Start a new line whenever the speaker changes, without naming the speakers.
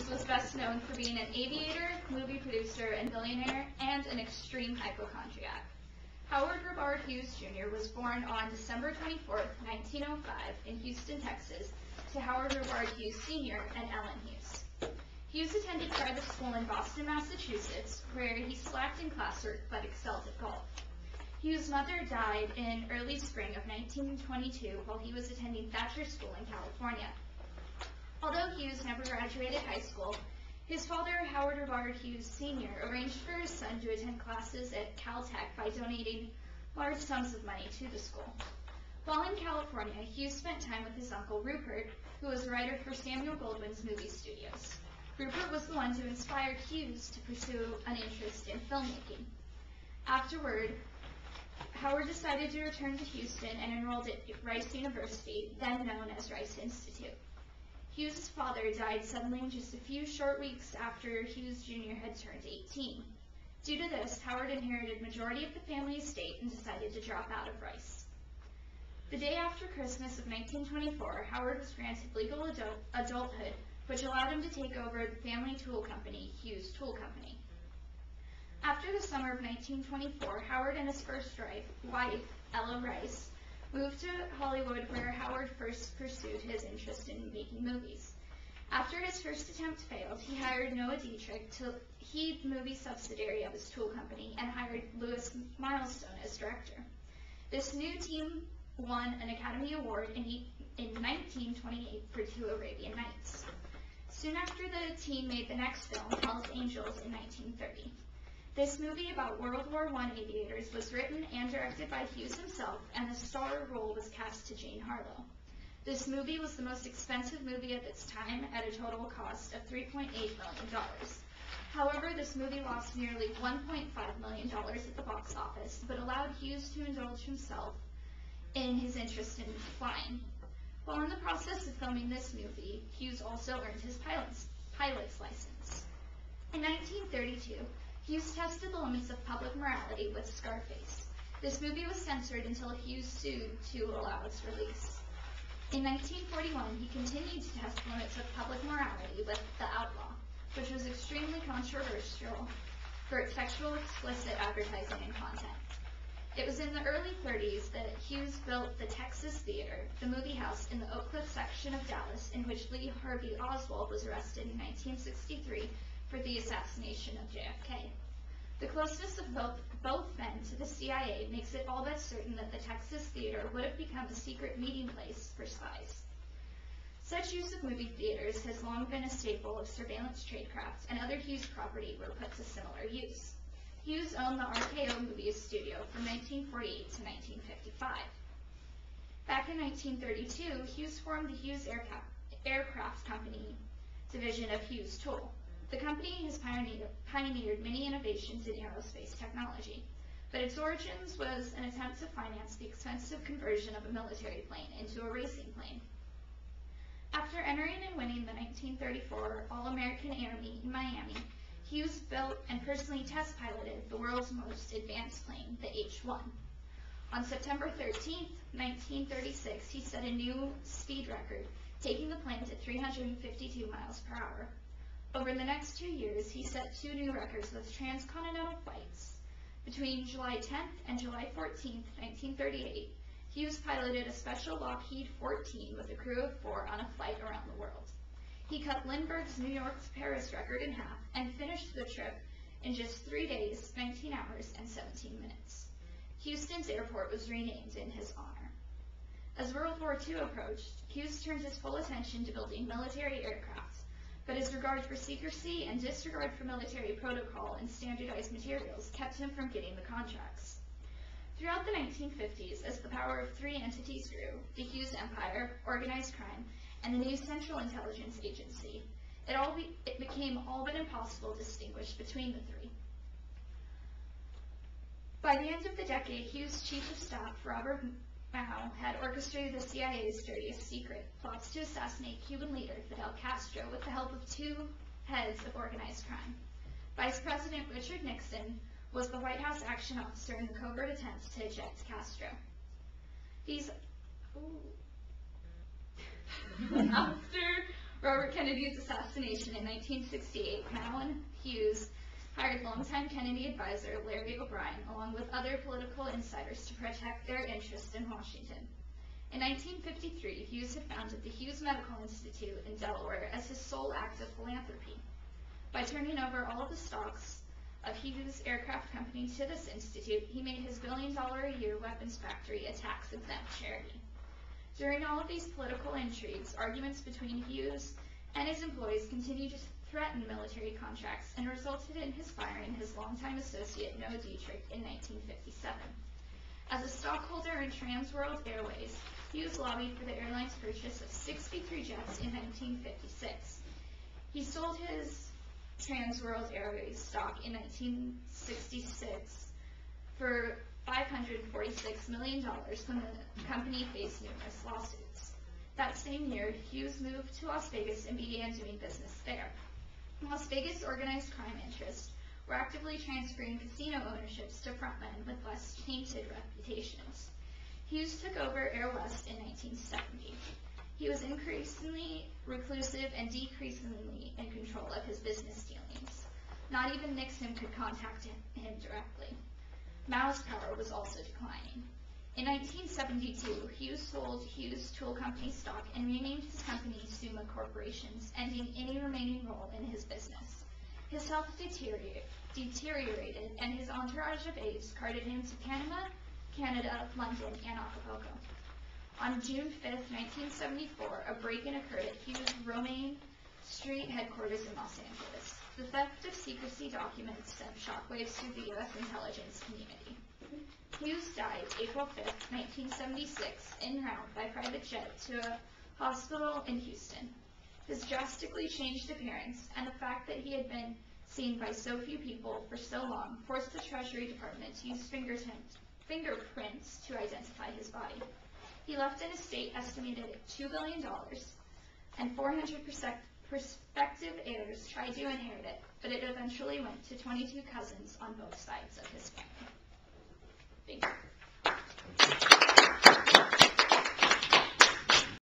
Hughes was best known for being an aviator, movie producer, and billionaire, and an extreme hypochondriac. Howard Robard Hughes Jr. was born on December 24, 1905, in Houston, Texas, to Howard Robard Hughes Sr. and Ellen Hughes. Hughes attended private school in Boston, Massachusetts, where he slacked in classwork but excelled at golf. Hughes' mother died in early spring of 1922 while he was attending Thatcher School in California. Although Hughes never graduated high school, his father, Howard Robard Hughes Sr., arranged for his son to attend classes at Caltech by donating large sums of money to the school. While in California, Hughes spent time with his uncle Rupert, who was a writer for Samuel Goldwyn's movie studios. Rupert was the one who inspired Hughes to pursue an interest in filmmaking. Afterward, Howard decided to return to Houston and enrolled at Rice University, then known as Rice Institute. Hughes' father died suddenly just a few short weeks after Hughes Jr. had turned 18. Due to this, Howard inherited majority of the family estate and decided to drop out of Rice. The day after Christmas of 1924, Howard was granted legal adulthood, which allowed him to take over the family tool company, Hughes Tool Company. After the summer of 1924, Howard and his first wife, Ella Rice, moved to Hollywood, where Howard first pursued his interest in making movies. After his first attempt failed, he hired Noah Dietrich to head the movie subsidiary of his tool company and hired Louis Milestone as director. This new team won an Academy Award in 1928 for 2 Arabian Nights. Soon after, the team made the next film, called Angels, in 1930. This movie about World War I aviators was written and directed by Hughes himself, and the star role was cast to Jane Harlow. This movie was the most expensive movie of its time at a total cost of $3.8 million. However, this movie lost nearly $1.5 million at the box office, but allowed Hughes to indulge himself in his interest in flying. While in the process of filming this movie, Hughes also earned his pilot's license. In 1932, Hughes tested the limits of public morality with Scarface. This movie was censored until Hughes sued to allow its release. In 1941, he continued to test the limits of public morality with The Outlaw, which was extremely controversial for its sexual explicit advertising and content. It was in the early 30s that Hughes built the Texas Theater, the movie house in the Oak Cliff section of Dallas, in which Lee Harvey Oswald was arrested in 1963 for the assassination of JFK. The closeness of both men to the CIA makes it all but certain that the Texas Theater would have become a secret meeting place for spies. Such use of movie theaters has long been a staple of surveillance tradecraft, and other Hughes property were put to similar use. Hughes owned the RKO Movie Studio from 1948 to 1955. Back in 1932, Hughes formed the Hughes Aircraft Company division of Hughes Tool. The company has pioneered many innovations in aerospace technology, but its origins was an attempt to finance the expensive conversion of a military plane into a racing plane. After entering and winning the 1934 All-American Air Meet in Miami, Hughes built and personally test piloted the world's most advanced plane, the H-1. On September 13, 1936, he set a new speed record, taking the plane to 352 miles per hour. Over the next 2 years, he set 2 new records with transcontinental flights. Between July 10th and July 14th, 1938, Hughes piloted a special Lockheed 14 with a crew of 4 on a flight around the world. He cut Lindbergh's New York to Paris record in half and finished the trip in just 3 days, 19 hours, and 17 minutes. Houston's airport was renamed in his honor. As World War II approached, Hughes turned his full attention to building military aircraft, but his regard for secrecy and disregard for military protocol and standardized materials kept him from getting the contracts. Throughout the 1950s, as the power of 3 entities grew, the Hughes Empire, organized crime, and the new Central Intelligence Agency, it became all but impossible to distinguish between the 3. By the end of the decade, Hughes' chief of staff, Robert Mao, had orchestrated the CIA's dirtiest secret, plots to assassinate Cuban leader Fidel Castro with the help of 2 heads of organized crime. Vice President Richard Nixon was the White House action officer in the covert attempt to eject Castro. After Robert Kennedy's assassination in 1968, Madeline Hughes hired longtime Kennedy advisor Larry O'Brien, along with other political insiders, to protect their interests in Washington. In 1953, Hughes had founded the Hughes Medical Institute in Delaware as his sole act of philanthropy. By turning over all of the stocks of Hughes Aircraft Company to this institute, he made his billion-dollar-a-year weapons factory a tax-exempt charity. During all of these political intrigues, arguments between Hughes and his employees continued to threaten military contracts and resulted in his firing his longtime associate Noah Dietrich in 1957. As a stockholder in Trans World Airways, Hughes lobbied for the airline's purchase of 63 jets in 1956. He sold his Trans World Airways stock in 1966 for $546 million when the company faced numerous lawsuits. That same year, Hughes moved to Las Vegas and began doing business there. Las Vegas organized crime interests were actively transferring casino ownerships to frontmen with less tainted reputations. Hughes took over Air West in 1970. He was increasingly reclusive and decreasingly in control of his business dealings. Not even Nixon could contact him directly. Mao's power was also declining. In 1972, Hughes sold Hughes Tool Company stock and renamed his company Summa Corporations, ending any remaining role in his business. His health deteriorated, and his entourage of aides carted him to Panama, Canada, London, and Acapulco. On June 5, 1974, a break-in occurred at Hughes' Romaine Street headquarters in Los Angeles. The theft of secrecy documents sent shockwaves through the U.S. intelligence community. Hughes died April 5, 1976, en route by private jet to a hospital in Houston. His drastically changed appearance and the fact that he had been seen by so few people for so long forced the Treasury Department to use fingerprints to identify his body. He left an estate estimated at $2 billion, and 400 prospective heirs tried to inherit it, but it eventually went to 22 cousins on both sides of his family. Thank you.